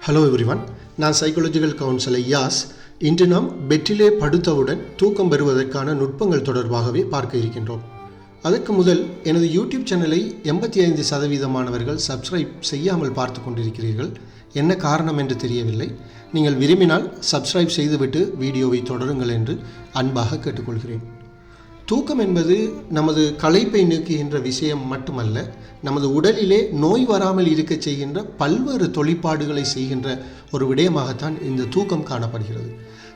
Hello everyone, நான் psychological councillor Eos. இன்று நாம் பெட்டிலே படுத்தவுடன் தூக்கம் வருவதற்கான நுட்பங்கள் தொடர்பாகவே பார்க்க இருக்கின்றோம். அதற்கு முதல் எனது யூடியூப் சேனலை 85% சப்ஸ்கிரைப் செய்யாமல் பார்த்து கொண்டிருக்கிறீர்கள். என்ன காரணம் என்று தெரியவில்லை. நீங்கள் விரும்பினால் சப்ஸ்கிரைப் செய்துவிட்டு வீடியோவை தொடருங்கள் என்று அன்பாக கேட்டுக்கொள்கிறேன். தூக்கம் என்பது நமது களைப்பை நீக்குகின்ற விஷயம் மட்டுமல்ல, நமது உடலிலே நோய் வராமல் இருக்க செய்கின்ற பல்வேறு தொழிற்பாடுகளை செய்கின்ற ஒரு விடயமாகத்தான் இந்த தூக்கம் காணப்படுகிறது.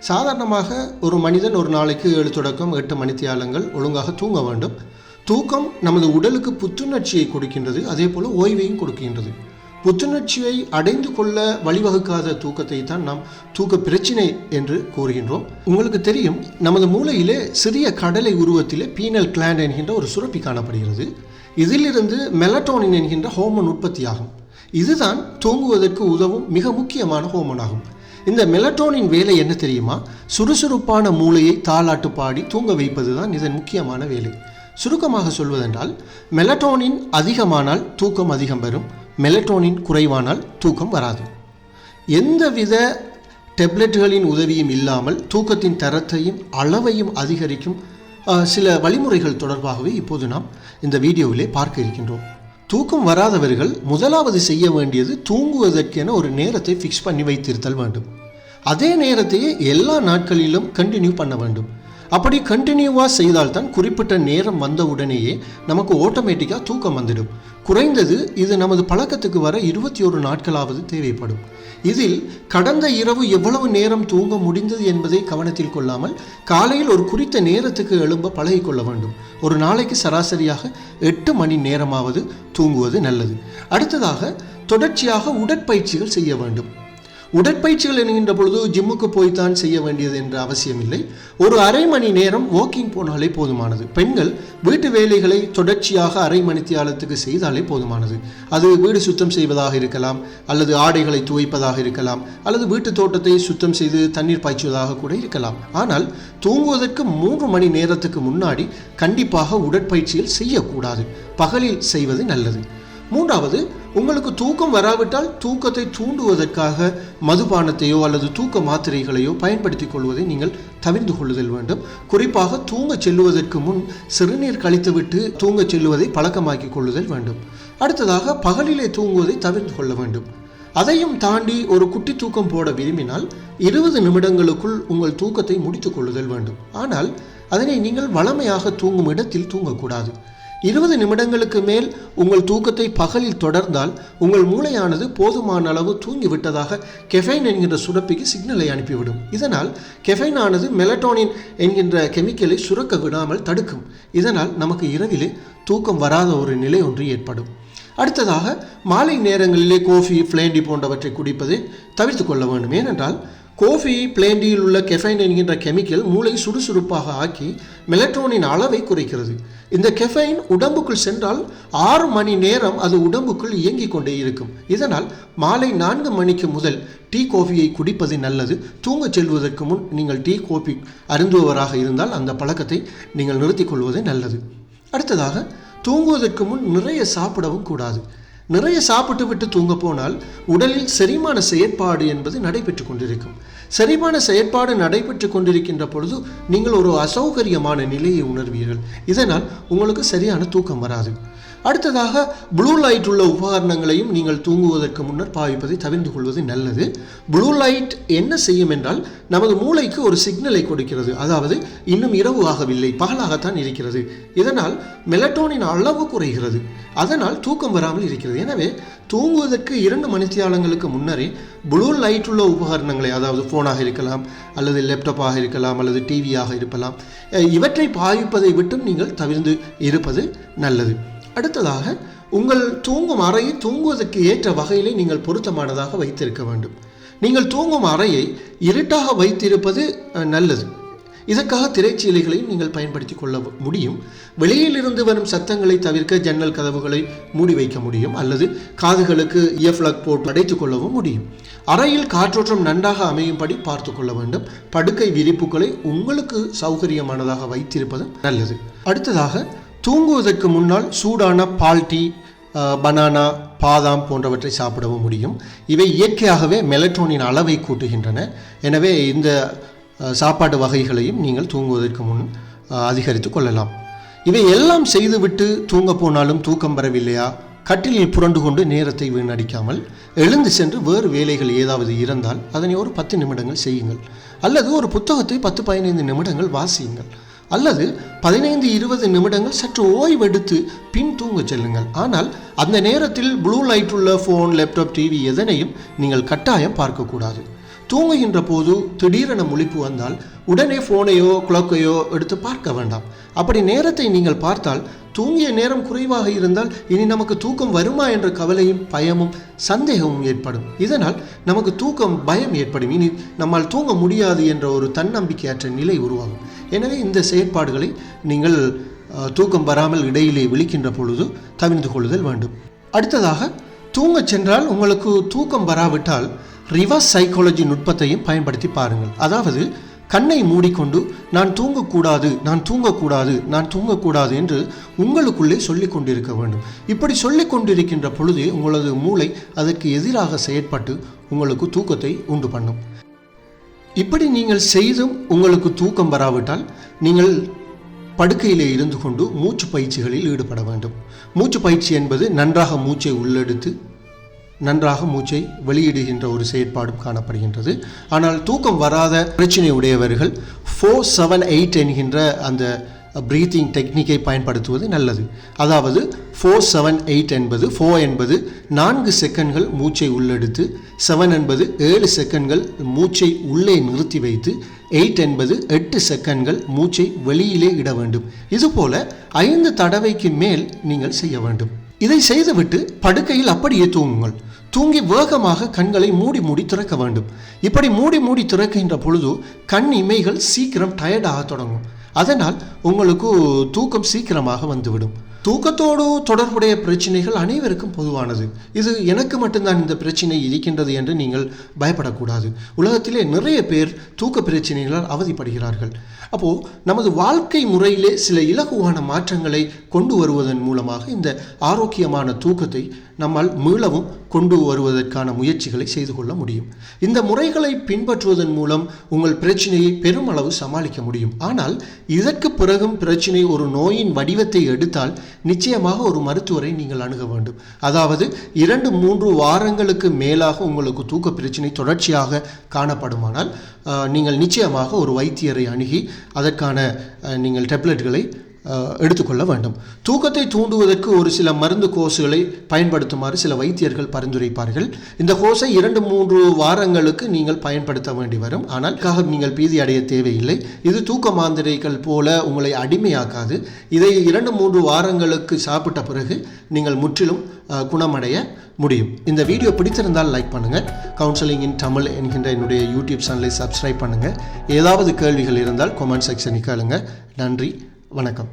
சாதாரணமாக ஒரு மனிதன் ஒரு நாளைக்கு 7 தொடக்கம் 8 மணித்தியாலங்கள் ஒழுங்காக தூங்க வேண்டும். தூக்கம் நமது உடலுக்கு புத்துணர்ச்சியை கொடுக்கின்றது, அதே போல் ஓய்வையும் கொடுக்கின்றது. புத்துணர்ச்சியை அடைந்து கொள்ள வழிவகுக்காத தூக்கத்தை தான் நாம் தூக்க பிரச்சினை என்று கூறுகின்றோம். உங்களுக்கு தெரியும், நமது மூளையிலே சிறிய கடலை உருவத்திலே பீனல் கிளாண்ட் என்கின்ற ஒரு சுரப்பி காணப்படுகிறது. இதிலிருந்து மெலட்டோனின் என்கின்ற ஹோமோன் உற்பத்தியாகும். இதுதான் தூங்குவதற்கு உதவும் மிக முக்கியமான ஹோமோன் ஆகும். இந்த மெலட்டோனின் வேலை என்ன தெரியுமா? சுறுசுறுப்பான மூளையை தாலாட்டு பாடி தூங்க வைப்பது தான் இதன் முக்கியமான வேலை. சுருக்கமாக சொல்வதென்றால், மெலட்டோனின் அதிகமானால் தூக்கம் அதிகம் வரும், மெலட்டோனின் குறைவானால் தூக்கம் வராது. எந்தவித டெப்லெட்டுகளின் உதவியும் இல்லாமல் தூக்கத்தின் தரத்தையும் அளவையும் அதிகரிக்கும் சில வழிமுறைகள் தொடர்பாகவே இப்போது நாம் இந்த வீடியோவிலே பார்க்க இருக்கின்றோம். தூக்கம் வராதவர்கள் முதலாவது செய்ய வேண்டியது தூங்குவதற்கென ஒரு நேரத்தை ஃபிக்ஸ் பண்ணி வைத்திருத்தல் வேண்டும். அதே நேரத்தையே எல்லா நாட்களிலும் கண்டினியூ பண்ண வேண்டும். அப்படி கண்டினியூவாக செய்தால்தான் குறிப்பிட்ட நேரம் வந்த உடனேயே நமக்கு ஆட்டோமேட்டிக்காக தூக்கம் வந்துடும். குறைந்தது இது நமது பழக்கத்துக்கு வர 21 நாட்களாவது தேவைப்படும். இதில் கடந்த இரவு எவ்வளவு நேரம் தூங்க முடிந்தது என்பதை கவனத்தில் கொள்ளாமல் காலையில் ஒரு குறித்த நேரத்துக்கு எழும்ப பழகிக்கொள்ள வேண்டும். ஒரு நாளைக்கு சராசரியாக 8 மணி நேரமாவது தூங்குவது நல்லது. அடுத்ததாக தொடர்ச்சியாக உடற்பயிற்சிகள் செய்ய வேண்டும். உடற்பயிற்சிகள் என்கின்ற பொழுது ஜிம்முக்கு போய்த்தான் செய்ய வேண்டியது என்ற அவசியம் இல்லை. ஒரு அரை மணி நேரம் வாக்கிங் போனாலே போதுமானது. பெண்கள் வீட்டு வேலைகளை தொடர்ச்சியாக அரை மணித்தியாலத்துக்கு செய்தாலே போதுமானது. அது வீடு சுத்தம் செய்வதாக இருக்கலாம், அல்லது ஆடைகளை துவைப்பதாக இருக்கலாம், அல்லது வீட்டு தோட்டத்தை சுத்தம் செய்து தண்ணீர் பாய்ச்சுவதாக கூட இருக்கலாம். ஆனால் தூங்குவதற்கு 3 மணி நேரத்துக்கு முன்னாடி கண்டிப்பாக உடற்பயிற்சிகள் செய்யக்கூடாது. பகலில் செய்வது நல்லது. மூன்றாவது, உங்களுக்கு தூக்கம் வராவிட்டால் தூக்கத்தை தூண்டுவதற்காக மதுபானத்தையோ அல்லது தூக்க மாத்திரைகளையோ பயன்படுத்திக் கொள்வதை நீங்கள் தவிர்த்து கொள்ளுதல் வேண்டும். குறிப்பாக தூங்கச் செல்லுவதற்கு முன் சிறுநீர் கழித்துவிட்டு தூங்கச் செல்லுவதை பழக்கமாக்கி கொள்ளுதல் வேண்டும். அடுத்ததாக, பகலிலே தூங்குவதை தவிர்த்து கொள்ள வேண்டும். அதையும் தாண்டி ஒரு குட்டி தூக்கம் போட விரும்பினால் 20 நிமிடங்களுக்குள் உங்கள் தூக்கத்தை முடித்துக் கொள்ளுதல் வேண்டும். ஆனால் அதனை நீங்கள் வழமையாக தூங்கும் இடத்தில் தூங்கக்கூடாது. 20 நிமிடங்களுக்கு மேல் உங்கள் தூக்கத்தை பகலில் தொடர்ந்தால் உங்கள் மூளையானது போதுமான அளவு தூங்கிவிட்டதாக கெஃபைன் என்கின்ற சுரப்பிக்கு சிக்னலை அனுப்பிவிடும். இதனால் கெஃபைன் ஆனது மெலட்டோனின் என்கின்ற கெமிக்கலை சுரக்க விடாமல் தடுக்கும். இதனால் நமக்கு இரவிலே தூக்கம் வராத ஒரு நிலை ஒன்று ஏற்படும். அடுத்ததாக, மாலை நேரங்களிலே கோஃபி, பிளேண்டி போன்றவற்றை குடிப்பதை தவிர்த்து கொள்ள வேண்டும். ஏனென்றால் கோஃபி, பிளேண்டியில் உள்ள கெஃபைன் என்கின்ற கெமிக்கல் மூளை சுறுசுறுப்பாக ஆக்கி மெலட்டோனின் அளவை குறைக்கிறது. இந்த கெஃபைன் உடம்புக்குள் சென்றால் 6 மணி நேரம் அது உடம்புக்குள் இயங்கிக் கொண்டே இருக்கும். இதனால் மாலை 4 மணிக்கு முதல் டீ காஃபியை குடிப்பது நல்லது. தூங்கச் செல்வதற்கு முன் நீங்கள் டீ காஃபி அருந்துபவராக இருந்தால் அந்த பழக்கத்தை நீங்கள் நிறுத்திக் கொள்வது நல்லது. அடுத்ததாக, தூங்குவதற்கு முன் நிறைய சாப்பிடவும் கூடாது. நிறைய சாப்பிட்டு விட்டு தூங்க போனால் உடலில் செரிமான செயற்பாடு என்பது நடைபெற்று கொண்டிருக்கும். செரிமான செயற்பாடு நடைபெற்று கொண்டிருக்கின்ற பொழுது நீங்கள் ஒரு அசௌகரியமான நிலையை உணர்வீர்கள். இதனால் உங்களுக்கு சரியான தூக்கம் வராது. அடுத்ததாக, ப்ளூ லைட் உள்ள உபகரணங்களையும் நீங்கள் தூங்குவதற்கு முன்னர் பாவிப்பதை தவிர்த்து கொள்வது நல்லது. ப்ளூ லைட் என்ன செய்யும் என்றால், நமது மூளைக்கு ஒரு சிக்னலை கொடுக்கிறது. அதாவது இன்னும் இரவு ஆகவில்லை, பகலாகத்தான் இருக்கிறது. இதனால் மெலட்டோனின் அளவு குறைகிறது. அதனால் தூக்கம் வராமல் இருக்கிறது. எனவே தூங்குவதற்கு 2 மணித்தியாலங்களுக்கு முன்னரே ப்ளூ லைட் உள்ள உபகரணங்களை, அதாவது ஃபோனாக இருக்கலாம், அல்லது லேப்டாப்பாக இருக்கலாம், அல்லது டிவியாக இருக்கலாம், இவற்றை பாவிப்பதை விட்டும் நீங்கள் தவிர்த்து இருப்பது நல்லது. அடுத்ததாக, உங்கள் தூங்கும் அறையை தூங்குவதற்கு ஏற்ற வகையிலே நீங்கள் பொருத்தமானதாக வைத்திருக்க வேண்டும். நீங்கள் தூங்கும் அறையை இருட்டாக வைத்திருப்பது நல்லது. இதற்காக திரைச்சீலைகளையும் நீங்கள் பயன்படுத்தி கொள்ள முடியும். வெளியிலிருந்து வரும் சத்தங்களை தவிர்க்க ஜன்னல் கதவுகளை மூடி வைக்க முடியும், அல்லது காதுகளுக்கு இயர்ப்ளக் போட்டு அடைத்துக் கொள்ளவும் முடியும். அறையில் காற்றோட்டம் நன்றாக அமையும்படி பார்த்து கொள்ள வேண்டும். படுக்கை விரிப்புகளை உங்களுக்கு சௌகரியமானதாக வைத்திருப்பது நல்லது. அடுத்ததாக, தூங்குவதற்கு முன்னால் சூடான பால், டீ, பனானா, பாதாம் போன்றவற்றை சாப்பிடவும் முடியும். இவை இயற்கையாகவே மெலட்டோனின் அளவை கூட்டுகின்றன. எனவே இந்த சாப்பாடு வகைகளையும் நீங்கள் தூங்குவதற்கு முன் அதிகரித்து கொள்ளலாம். இவை எல்லாம் செய்துவிட்டு தூங்க போனாலும் தூக்கம் வரவில்லையா? கட்டிலில் புரண்டு கொண்டு நேரத்தை வீணடிக்காமல் எழுந்து சென்று வேறு வேலைகள் ஏதாவது இருந்தால் அதனை ஒரு 10 நிமிடங்கள் செய்யுங்கள். அல்லது ஒரு புத்தகத்தை 10-15 நிமிடங்கள் வாசியுங்கள். அல்லது 15-20 நிமிடங்கள் சற்று ஓய்வெடுத்து பின் தூங்க செல்லுங்கள். ஆனால் அந்த நேரத்தில் ப்ளூ லைட் உள்ள ஃபோன், லேப்டாப், டிவி எதனையும் நீங்கள் கட்டாயம் பார்க்கக்கூடாது. தூங்குகின்ற போது திடீரென முழிப்பு வந்தால் உடனே ஃபோனையோ கிளாக்கையோ எடுத்து பார்க்க வேண்டாம். அப்படி நேரத்தை நீங்கள் பார்த்தால் தூங்கிய நேரம் குறைவாக இருந்தால் இனி நமக்கு தூக்கம் வருமா என்ற கவலையும் பயமும் சந்தேகமும் ஏற்படும். இதனால் நமக்கு தூக்கம் பயம் ஏற்படும். இனி நம்மால் தூங்க முடியாது என்ற ஒரு தன்னம்பிக்கையற்ற நிலை உருவாகும். எனவே இந்த செயற்பாடுகளை நீங்கள் தூக்கம் வராமல் இடையிலே விழிக்கின்ற பொழுது தவிர்த்து கொள்ளுதல் வேண்டும். அடுத்ததாக, தூங்கச் சென்றால் உங்களுக்கு தூக்கம் வராவிட்டால் ரிவர்ஸ் சைக்காலஜி நுட்பத்தையும் பயன்படுத்தி பாருங்கள். அதாவது கண்ணை மூடிக்கொண்டு நான் தூங்கக்கூடாது, நான் தூங்கக்கூடாது, நான் தூங்கக்கூடாது என்று உங்களுக்குள்ளே சொல்லிக் கொண்டிருக்க வேண்டும். இப்படி சொல்லிக் கொண்டிருக்கின்ற பொழுது உங்களது மூளை அதற்கு எதிராக செயற்பட்டு உங்களுக்கு தூக்கத்தை உண்டு பண்ணும். இப்படி நீங்கள் செய்தும் உங்களுக்கு தூக்கம் வராவிட்டால் நீங்கள் படுக்கையிலே இருந்து கொண்டு மூச்சு பயிற்சிகளில் ஈடுபட வேண்டும். மூச்சு பயிற்சி என்பது நன்றாக மூச்சை உள்ளெடுத்து நன்றாக மூச்சை வெளியிடுகின்ற ஒரு செயற்பாடும் காணப்படுகின்றது. ஆனால் தூக்கம் வராத பிரச்சனை உடையவர்கள் 4-7-8 என்கின்ற அந்த பிரீத்திங் டெக்னிக்கை பயன்படுத்துவது நல்லது. அதாவது 4-7-8 என்பது 4 என்பது 4 செகண்ட்கள் மூச்சை உள்ளெடுத்து, 7 என்பது 7 செகண்ட்கள் மூச்சை உள்ளே நிறுத்தி வைத்து, 8 என்பது 8 செகண்ட்கள் மூச்சை வெளியிலே இட வேண்டும். இதுபோல 5 தடவைக்கு மேல் நீங்கள் செய்ய வேண்டும். இதை செய்துவிட்டு படுக்கையில் அப்படியே தூங்குங்கள். தூங்கி வேகமாக கண்களை மூடி திறக்க வேண்டும். இப்படி மூடி திறக்கின்ற பொழுது கண் இமைகள் சீக்கிரம் டயர்டாக தொடங்கும். அதனால் உங்களுக்கு தூக்கம் சீக்கிரமாக வந்துவிடும். தூக்கத்தோடு தொடர்புடைய பிரச்சனைகள் அனைவருக்கும் பொதுவானது. இது எனக்கு மட்டும்தான் இந்த பிரச்சனை இருக்கின்றது என்று நீங்கள் பயப்படக்கூடாது. உலகத்திலே நிறைய பேர் தூக்க பிரச்சனைகளால் அவதிப்படுகிறார்கள். அப்போது நமது வாழ்க்கை முறையிலே சில இலகுவான மாற்றங்களை கொண்டு வருவதன் மூலமாக இந்த ஆரோக்கியமான தூக்கத்தை நம்மால் மீளவும் கொண்டு வருவதற்கான முயற்சிகளை செய்து கொள்ள முடியும். இந்த முறைகளை பின்பற்றுவதன் மூலம் உங்கள் பிரச்சனையை பெருமளவு சமாளிக்க முடியும். ஆனால் இதற்கு பிறகும் பிரச்சனை ஒரு நோயின் வடிவத்தை எடுத்தால் நிச்சயமாக ஒரு மருத்துவரை நீங்கள் அணுக வேண்டும். அதாவது 2-3 வாரங்களுக்கு மேலாக உங்களுக்கு தூக்க பிரச்சனை தொடர்ச்சியாக காணப்படுமானால் நீங்கள் நிச்சயமாக ஒரு வைத்தியரை அணுகி அதற்கான நீங்கள் டேப்லெட்களை எடுத்துக்கொள்ள வேண்டும். தூக்கத்தை தூண்டுவதற்கு ஒரு சில மருந்து கோர்ஸ்களை பயன்படுத்துமாறு சில வைத்தியர்கள் பரிந்துரைப்பார்கள். இந்த கோர்ஸை 2-3 வாரங்களுக்கு நீங்கள் பயன்படுத்த வேண்டி வரும். ஆனால் நீங்கள் பீதி அடைய தேவையில்லை. இது தூக்க மாத்திரைகள் போல உங்களை அடிமையாக்காது. இதை 2-3 வாரங்களுக்கு சாப்பிட்ட பிறகு நீங்கள் முற்றிலும் குணமடைய முடியும். இந்த வீடியோ பிடித்திருந்தால் லைக் பண்ணுங்கள். கவுன்சிலிங் இன் தமிழ் என்கின்ற என்னுடைய யூடியூப் சேனலை சப்ஸ்கிரைப் பண்ணுங்கள். ஏதாவது கேள்விகள் இருந்தால் கமெண்ட் செக்ஷனில் கேளுங்க. நன்றி, வணக்கம்.